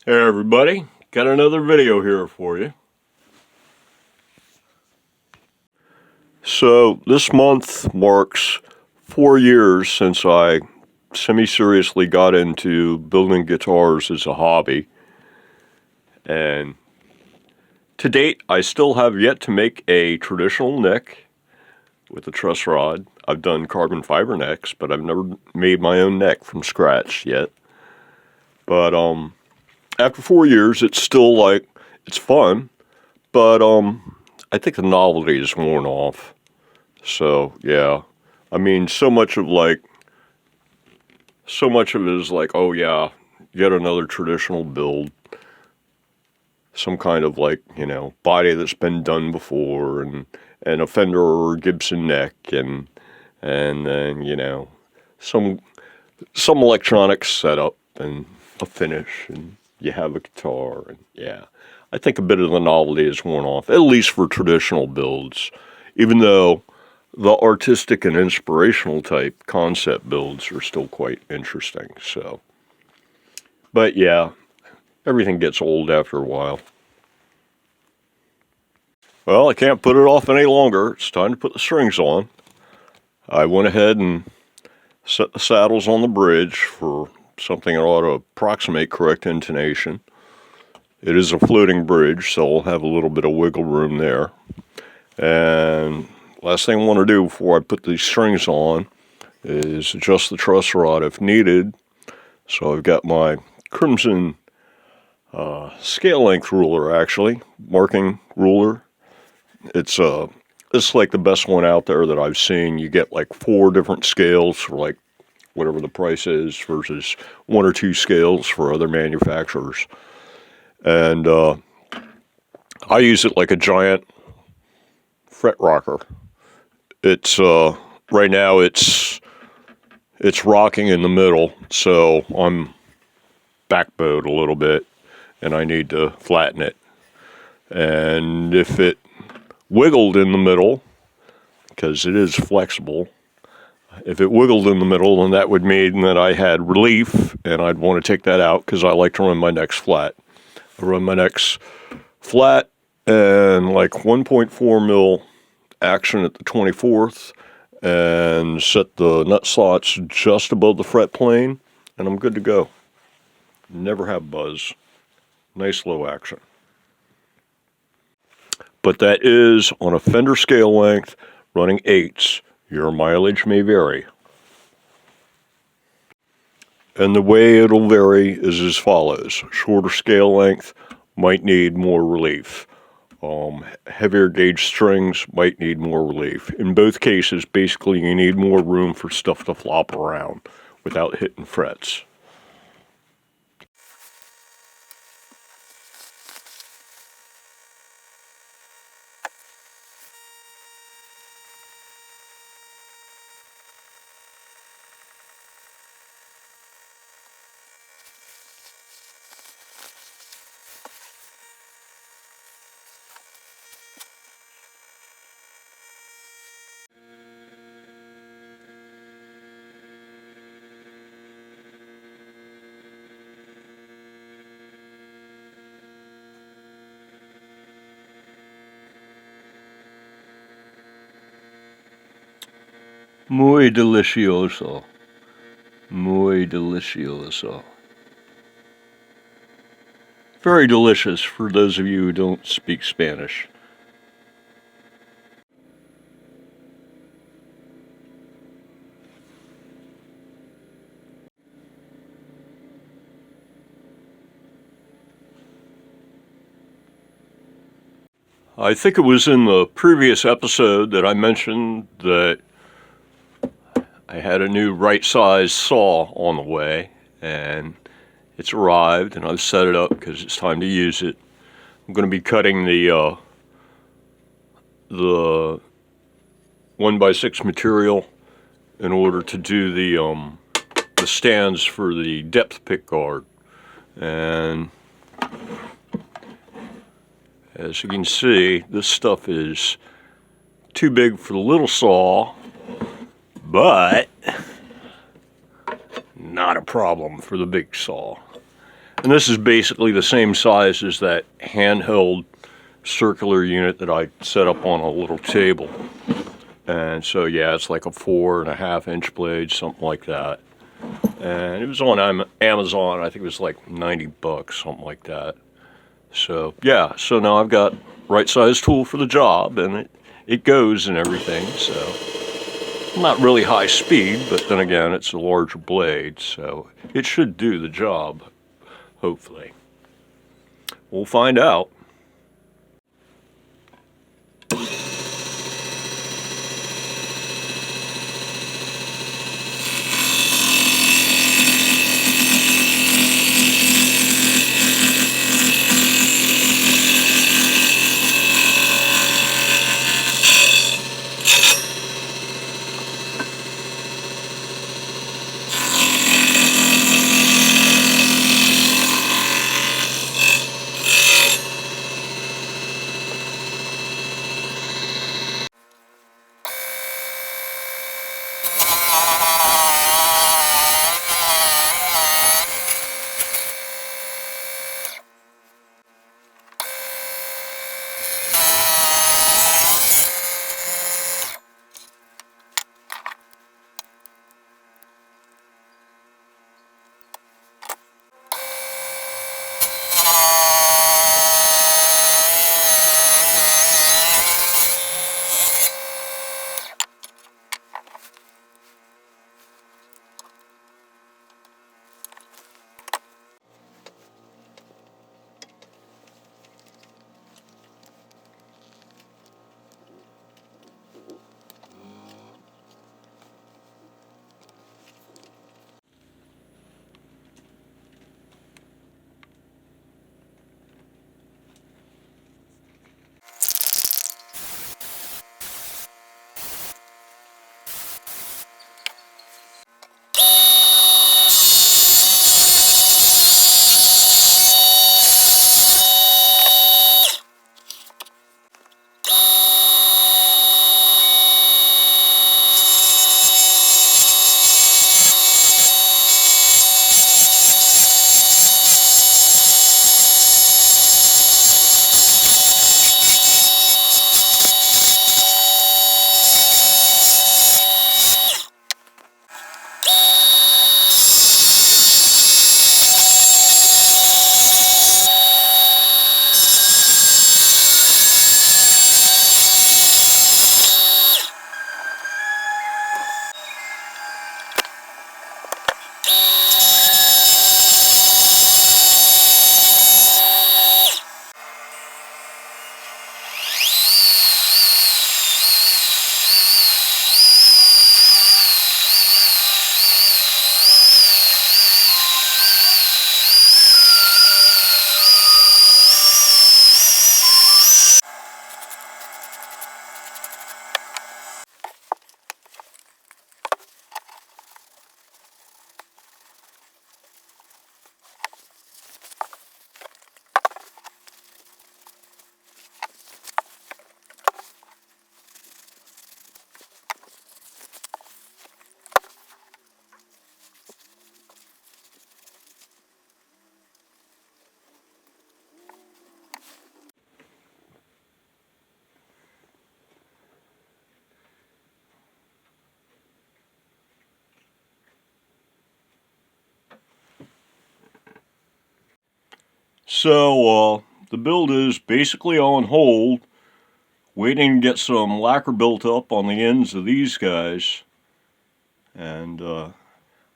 Hey everybody, got another video here for you. So this month marks 4 years since I semi-seriously got into building guitars as a hobby. And to date, I still have yet to make a traditional neck with a truss rod. I've done carbon fiber necks, but I've never made my own neck from scratch yet. But after 4 years, it's still it's fun, but I think the novelty is worn off. So yeah, I mean, so much of it is like, oh yeah, yet another traditional build, some kind of body that's been done before, and a Fender or Gibson neck, and then some electronic setup and a finish, and you have a guitar, and yeah, I think a bit of the novelty is worn off, at least for traditional builds, even though the artistic and inspirational type concept builds are still quite interesting. So, but yeah, everything gets old after a while. Well, I can't put it off any longer. It's time to put the strings on. I went ahead and set the saddles on the bridge for something that ought to approximate correct intonation. It is a floating bridge, so I'll have a little bit of wiggle room there. And last thing I want to do before I put these strings on is adjust the truss rod if needed. So I've got my Crimson scale length ruler, actually, marking ruler. It's like the best one out there that I've seen. You get like 4 different scales for like whatever the price is versus 1 or 2 scales for other manufacturers. And I use it like a giant fret rocker. It's right now it's rocking in the middle, so I'm backbowed a little bit, and I need to flatten it. And if it wiggled in the middle, because it is flexible, if it wiggled in the middle, then that would mean that I had relief, and I'd want to take that out because I like to run my necks flat. I run my necks flat and like 1.4 mil action at the 24th, and set the nut slots just above the fret plane, and I'm good to go. Never have buzz. Nice low action. But that is on a Fender scale length running 8s. Your mileage may vary. And the way it'll vary is as follows. Shorter scale length might need more relief. Heavier gauge strings might need more relief. In both cases, basically you need more room for stuff to flop around without hitting frets. Muy delicioso. Muy delicioso. Very delicious for those of you who don't speak Spanish. I think it was in the previous episode that I mentioned that I had a new right-size saw on the way, and it's arrived, and I've set it up because it's time to use it. I'm going to be cutting the 1x6 material in order to do the stands for the depth pick guard. And as you can see, this stuff is too big for the little saw, but not a problem for the big saw. And this is basically the same size as that handheld circular unit that I set up on a little table. And so yeah, it's like a 4.5-inch blade, something like that. And it was on Amazon. I think it was like $90, something like that. So yeah, so now I've got right size tool for the job, and it goes and everything. So not really high speed, but then again, it's a larger blade, so it should do the job, hopefully. We'll find out. So the build is basically on hold, waiting to get some lacquer built up on the ends of these guys. And I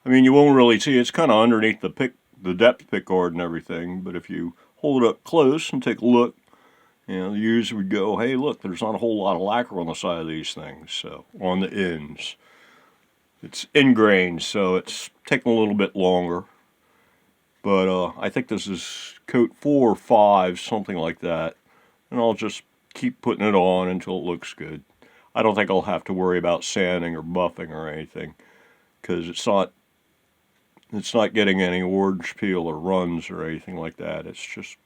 mean, you won't really see, it's kind of underneath the depth pickguard and everything, but if you hold it up close and take a look, you know, the user would go, hey, look, there's not a whole lot of lacquer on the side of these things, so on the ends. It's ingrained, so it's taking a little bit longer. But I think this is coat 4 or 5, something like that. And I'll just keep putting it on until it looks good. I don't think I'll have to worry about sanding or buffing or anything, because it's not getting any orange peel or runs or anything like that. It's just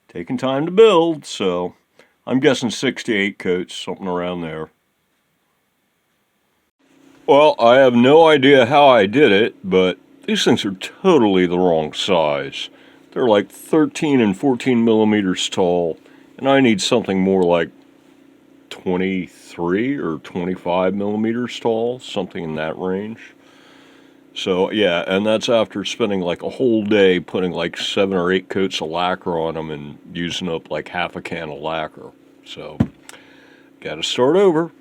taking time to build, so I'm guessing 6 to 8 coats, something around there. Well, I have no idea how I did it, but these things are totally the wrong size. They're like 13 and 14 millimeters tall, and I need something more like 23 or 25 millimeters tall, something in that range. So yeah, and that's after spending like a whole day putting like 7 or 8 coats of lacquer on them and using up like half a can of lacquer. So, gotta start over.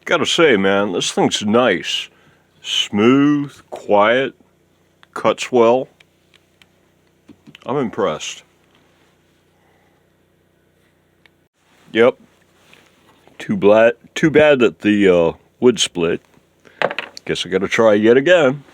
Gotta say, man, this thing's nice. Smooth, quiet, cuts well. I'm impressed. Yep. Too bad that the wood split. Guess I gotta try yet again.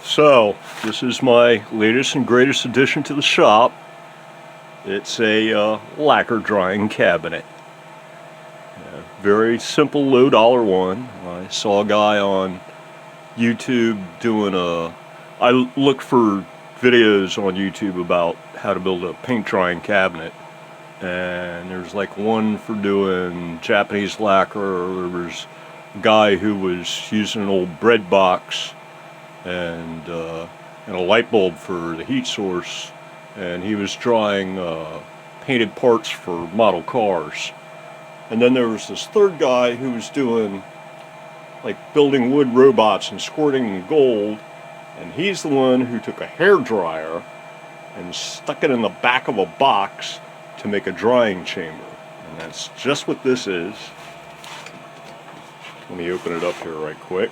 So, this is my latest and greatest addition to the shop. It's a lacquer drying cabinet. Very simple, low dollar one. I saw a guy on YouTube doing I look for videos on YouTube about how to build a paint drying cabinet. And there's like one for doing Japanese lacquer, or there was a guy who was using an old bread box and a light bulb for the heat source, and he was drawing painted parts for model cars. And then there was this third guy who was doing like building wood robots and squirting gold, and he's the one who took a hair dryer and stuck it in the back of a box to make a drying chamber. And that's just what this is. Let me open it up here right quick.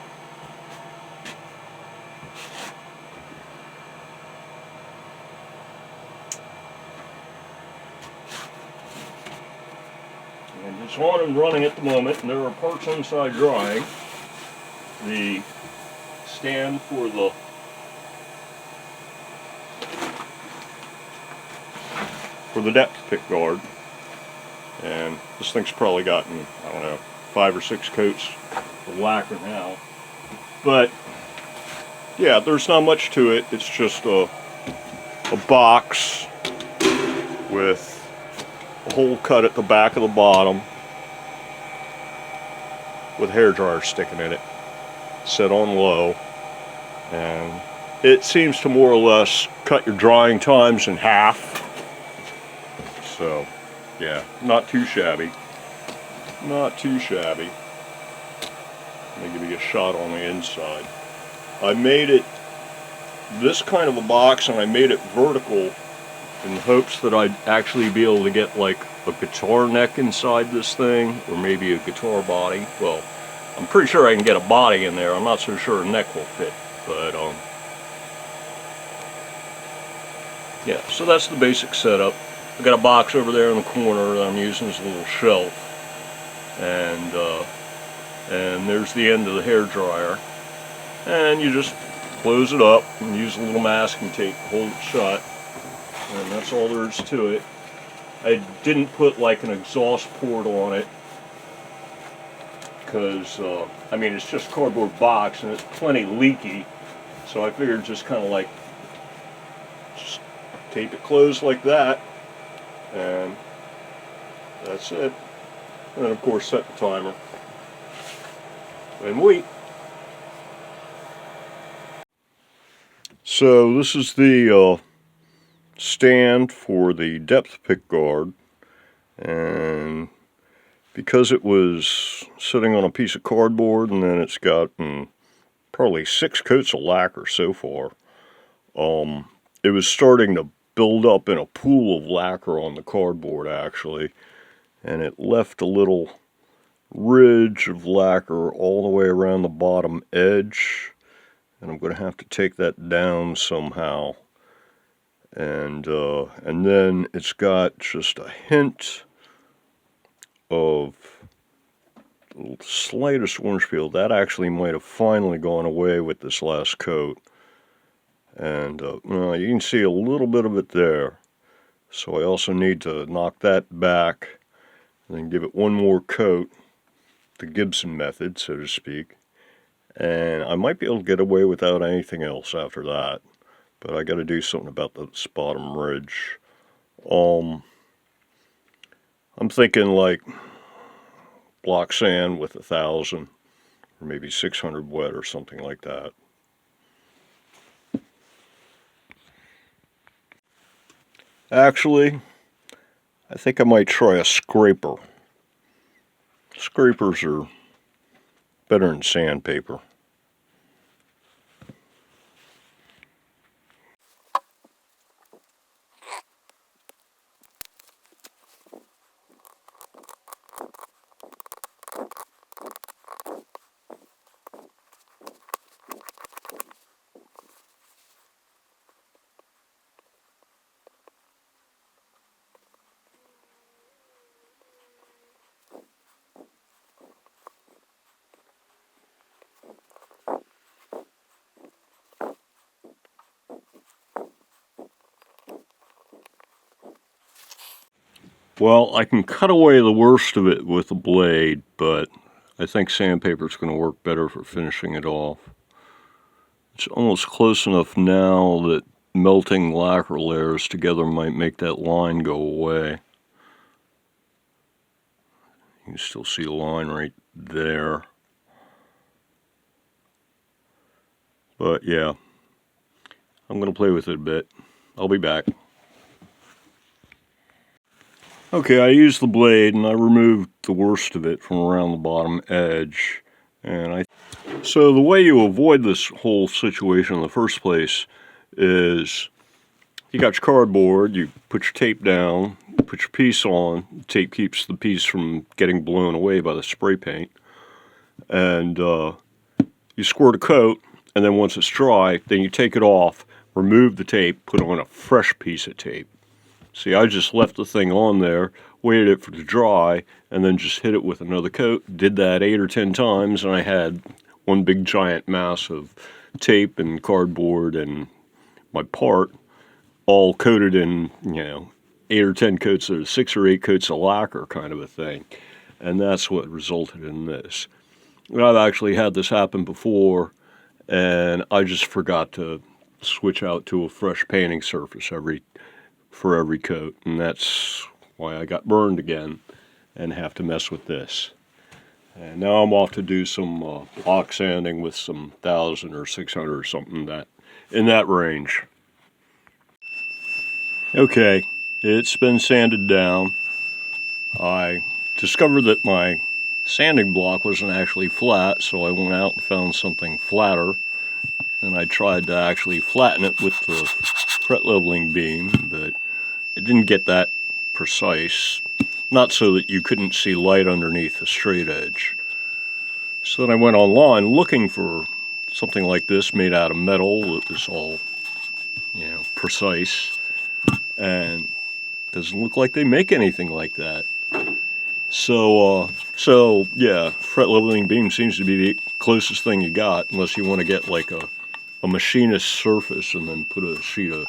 And it's on and running at the moment, and there are parts inside drying. The stand for the depth pickguard, and this thing's probably gotten, I don't know, 5 or 6 coats of lacquer now. But yeah, there's not much to it. It's just a box with a hole cut at the back of the bottom with a hairdryer sticking in it, set on low, and it seems to more or less cut your drying times in half. So yeah, not too shabby. Not too shabby. Let me give you a shot on the inside. I made it this kind of a box, and I made it vertical in hopes that I'd actually be able to get like a guitar neck inside this thing, or maybe a guitar body. Well, I'm pretty sure I can get a body in there. I'm not so sure a neck will fit, but yeah, so that's the basic setup. I got a box over there in the corner that I'm using as a little shelf, and there's the end of the hair dryer, and you just close it up and use a little masking tape to hold it shut, and that's all there is to it. I didn't put like an exhaust port on it because I mean, it's just a cardboard box and it's plenty leaky, so I figured just kind of like just tape it closed like that, and that's it. And then of course set the timer and wait. So this is the stand for the depth pickguard, and because it was sitting on a piece of cardboard and then it's gotten probably 6 coats of lacquer so far, it was starting to build up in a pool of lacquer on the cardboard actually. and it left a little ridge of lacquer all the way around the bottom edge, and I'm going to have to take that down somehow. And then it's got just a hint of the slightest orange peel. That actually might have finally gone away with this last coat. And well, you can see a little bit of it there. So I also need to knock that back and then give it one more coat, the Gibson method, so to speak. And I might be able to get away without anything else after that. But I got to do something about this bottom ridge. I'm thinking like block sand with 1,000 or maybe 600 wet or something like that. Actually, I think I might try a scraper. Scrapers are better than sandpaper. Well, I can cut away the worst of it with a blade, but I think sandpaper is going to work better for finishing it off. It's almost close enough now that melting lacquer layers together might make that line go away. You can still see a line right there. But yeah, I'm going to play with it a bit. I'll be back. Okay, I used the blade and I removed the worst of it from around the bottom edge. So the way you avoid this whole situation in the first place is you got your cardboard, you put your tape down, put your piece on. The tape keeps the piece from getting blown away by the spray paint. And you squirt a coat, and then once it's dry, then you take it off, remove the tape, put on a fresh piece of tape. See, I just left the thing on there, waited it for it to dry, and then just hit it with another coat. Did that 8 or 10 times, and I had one big giant mass of tape and cardboard and my part all coated in, 8 or 10 coats of 6 or 8 coats of lacquer kind of a thing. And that's what resulted in this. And I've actually had this happen before, and I just forgot to switch out to a fresh painting surface for every coat, and that's why I got burned again and have to mess with this. And now I'm off to do some block sanding with some 1,000 or 600 or something in that range. Okay, it's been sanded down. I discovered that my sanding block wasn't actually flat, so I went out and found something flatter, and I tried to actually flatten it with the fret leveling beam, but it didn't get that precise, not so that you couldn't see light underneath the straight edge. So then I went online looking for something like this made out of metal that was all, precise, and it doesn't look like they make anything like that. So yeah, fret leveling beam seems to be the closest thing you got, unless you want to get like a machinist surface and then put a sheet of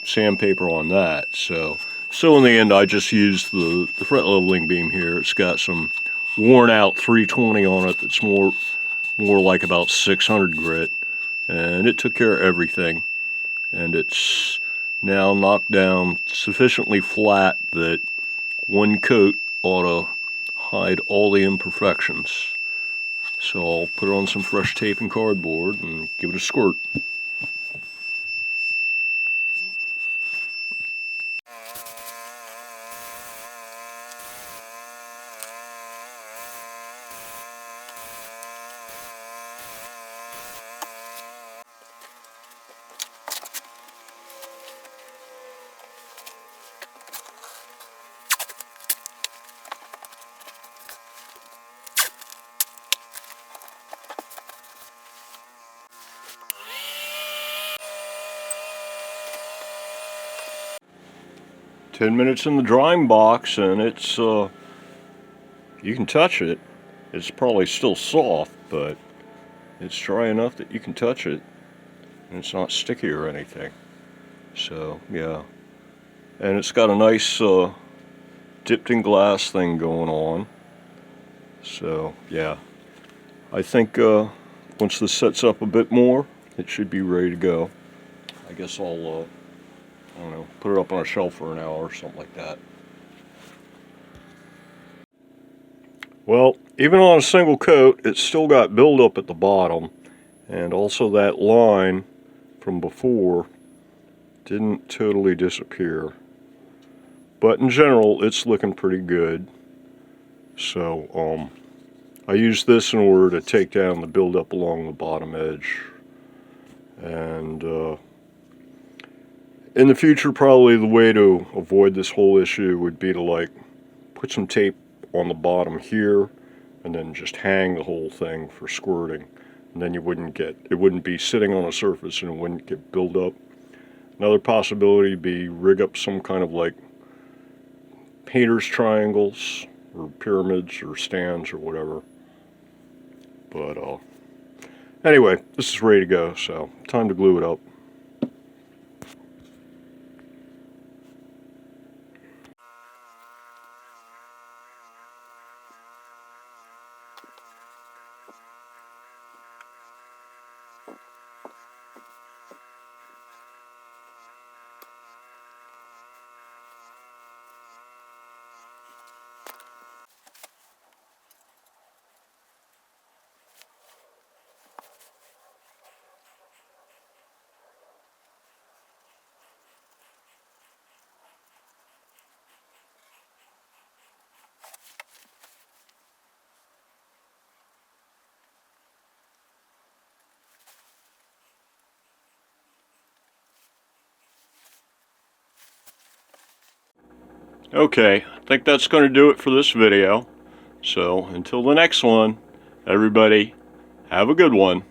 sandpaper on that. So in the end, I just used the fret leveling beam here. It's got some worn out 320 on it that's more like about 600 grit, and it took care of everything. And it's now knocked down sufficiently flat that one coat ought to hide all the imperfections. So I'll put on some fresh tape and cardboard and give it a squirt. 10 minutes in the drying box, and it's, you can touch it. It's probably still soft, but it's dry enough that you can touch it, and it's not sticky or anything. So, yeah. And it's got a nice dipped in glass thing going on. So, yeah. I think once this sets up a bit more, it should be ready to go. I guess I'll, I don't know, put it up on a shelf for an hour or something like that. Well, even on a single coat, it's still got buildup at the bottom, and also that line from before didn't totally disappear. But in general, it's looking pretty good. So, I used this in order to take down the buildup along the bottom edge. And in the future, probably the way to avoid this whole issue would be to like put some tape on the bottom here and then just hang the whole thing for squirting. And then it wouldn't be sitting on a surface and it wouldn't get buildup. Another possibility would be rig up some kind of like painter's triangles or pyramids or stands or whatever. But anyway, this is ready to go, so time to glue it up. Okay, I think that's going to do it for this video. So until the next one, everybody, have a good one.